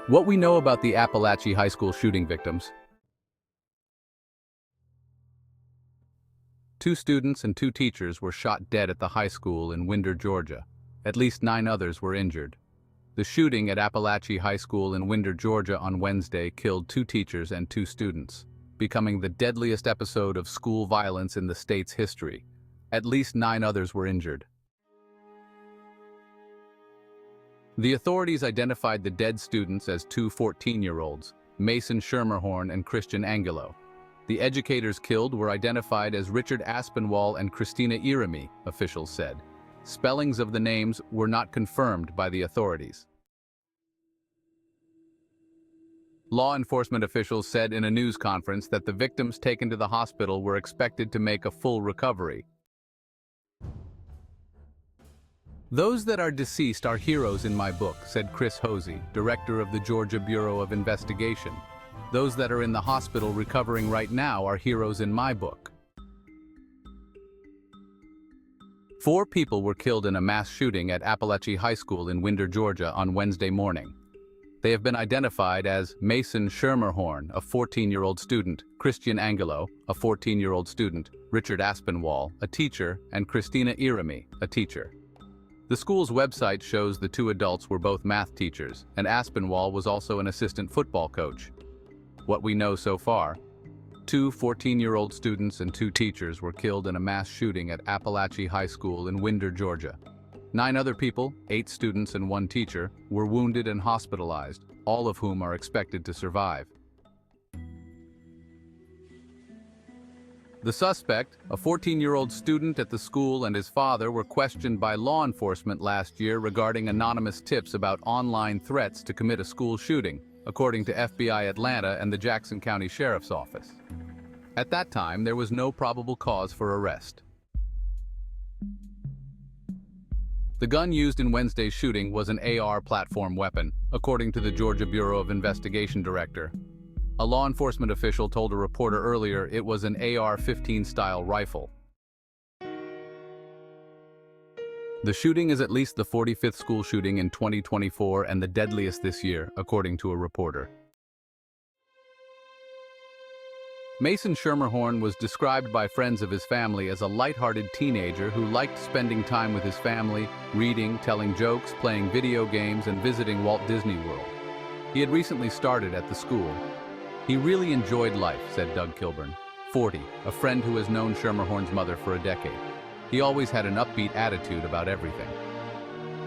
What we know about the Apalachee High School shooting victims. 2 students and 2 teachers were shot dead at the high school in Winder, Georgia. At least 9 others were injured. The shooting at Apalachee High School in Winder, Georgia on Wednesday killed 2 teachers and 2 students, becoming the deadliest episode of school violence in the state's history. At least 9 others were injured. The authorities identified the dead students as 2 14-year-olds, Mason Schermerhorn and Christian Angulo. The educators killed were identified as Richard Aspinwall and Christina Irimie, officials said. Spellings of the names were not confirmed by the authorities. Law enforcement officials said in a news conference that the victims taken to the hospital were expected to make a full recovery. "Those that are deceased are heroes in my book," said Chris Hosey, director of the Georgia Bureau of Investigation. "Those that are in the hospital recovering right now are heroes in my book." 4 people were killed in a mass shooting at Apalachee High School in Winder, Georgia on Wednesday morning. They have been identified as Mason Schermerhorn, a 14-year-old student, Christian Angulo, a 14-year-old student, Richard Aspinwall, a teacher, and Christina Irimie, a teacher. The school's website shows the 2 adults were both math teachers, and Aspinwall was also an assistant football coach. What we know so far: 2 14-year-old students and 2 teachers were killed in a mass shooting at Apalachee High School in Winder, Georgia. 9 other people, 8 students and 1 teacher, were wounded and hospitalized, all of whom are expected to survive. The suspect, a 14-year-old student at the school, and his father were questioned by law enforcement last year regarding anonymous tips about online threats to commit a school shooting, according to FBI Atlanta and the Jackson County Sheriff's Office. At that time, there was no probable cause for arrest. The gun used in Wednesday's shooting was an AR platform weapon, according to the Georgia Bureau of Investigation director. A law enforcement official told a reporter earlier it was an AR-15 style rifle. The shooting is at least the 45th school shooting in 2024 and the deadliest this year, according to a reporter. Mason Schermerhorn was described by friends of his family as a lighthearted teenager who liked spending time with his family, reading, telling jokes, playing video games, and visiting Walt Disney World. He had recently started at the school. "He really enjoyed life," said Doug Kilburn, 40, a friend who has known Schermerhorn's mother for a decade. "He always had an upbeat attitude about everything."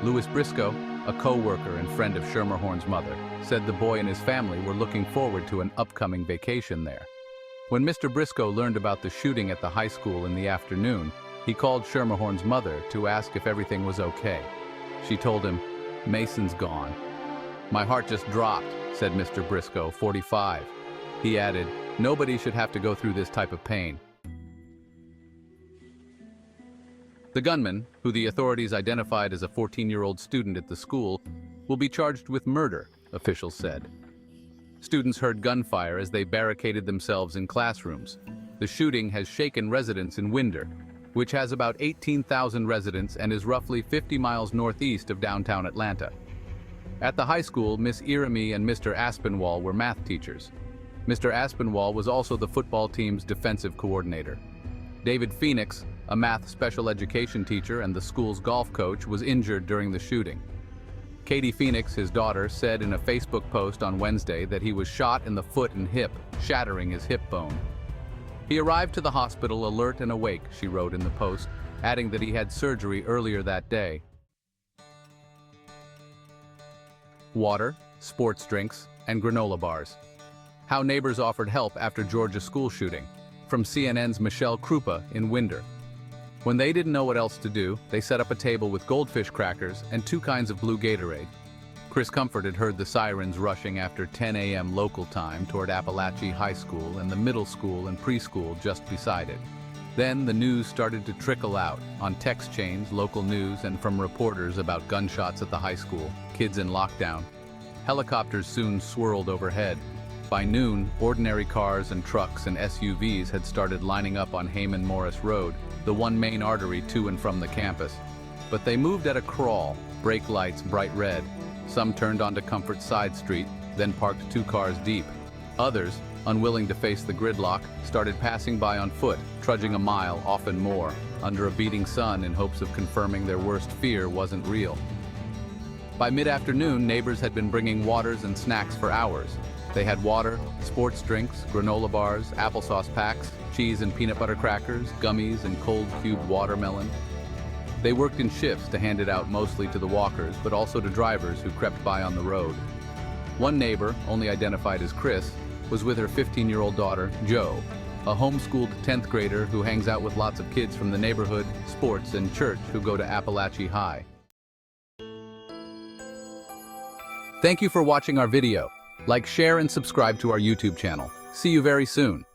Louis Briscoe, a co-worker and friend of Schermerhorn's mother, said the boy and his family were looking forward to an upcoming vacation there. When Mr. Briscoe learned about the shooting at the high school in the afternoon, he called Schermerhorn's mother to ask if everything was okay. She told him, "Mason's gone." "My heart just dropped," said Mr. Briscoe, 45. He added, "Nobody should have to go through this type of pain." The gunman, who the authorities identified as a 14-year-old student at the school, will be charged with murder, officials said. Students heard gunfire as they barricaded themselves in classrooms. The shooting has shaken residents in Winder, which has about 18,000 residents and is roughly 50 miles northeast of downtown Atlanta. At the high school, Miss Irimie and Mr. Aspinwall were math teachers. Mr. Aspinwall was also the football team's defensive coordinator. David Phoenix, a math special education teacher and the school's golf coach, was injured during the shooting. Katie Phoenix, his daughter, said in a Facebook post on Wednesday that he was shot in the foot and hip, shattering his hip bone. "He arrived to the hospital alert and awake," she wrote in the post, adding that he had surgery earlier that day. Water, sports drinks, and granola bars. How neighbors offered help after Georgia school shooting, from CNN's Michelle Krupa in Winder. When they didn't know what else to do, they set up a table with goldfish crackers and 2 kinds of blue Gatorade. Chris Comfort had heard the sirens rushing after 10 a.m. local time toward Apalachee High School and the middle school and preschool just beside it. Then the news started to trickle out, on text chains, local news, and from reporters about gunshots at the high school, kids in lockdown. Helicopters soon swirled overhead. By noon, ordinary cars and trucks and SUVs had started lining up on Heyman Morris Road, the one main artery to and from the campus. But they moved at a crawl, brake lights bright red. Some turned onto Comfort Side Street, then parked 2 cars deep. Others, unwilling to face the gridlock, started passing by on foot, trudging a mile, often more, under a beating sun in hopes of confirming their worst fear wasn't real. By mid-afternoon, neighbors had been bringing waters and snacks for hours. They had water, sports drinks, granola bars, applesauce packs, cheese and peanut butter crackers, gummies, and cold cubed watermelon. They worked in shifts to hand it out mostly to the walkers, but also to drivers who crept by on the road. One neighbor, only identified as Chris, was with her 15-year-old daughter, Jo, a homeschooled 10th grader who hangs out with lots of kids from the neighborhood, sports, and church who go to Apalachee High. Thank you for watching our video. Like, share, and subscribe to our YouTube channel. See you very soon.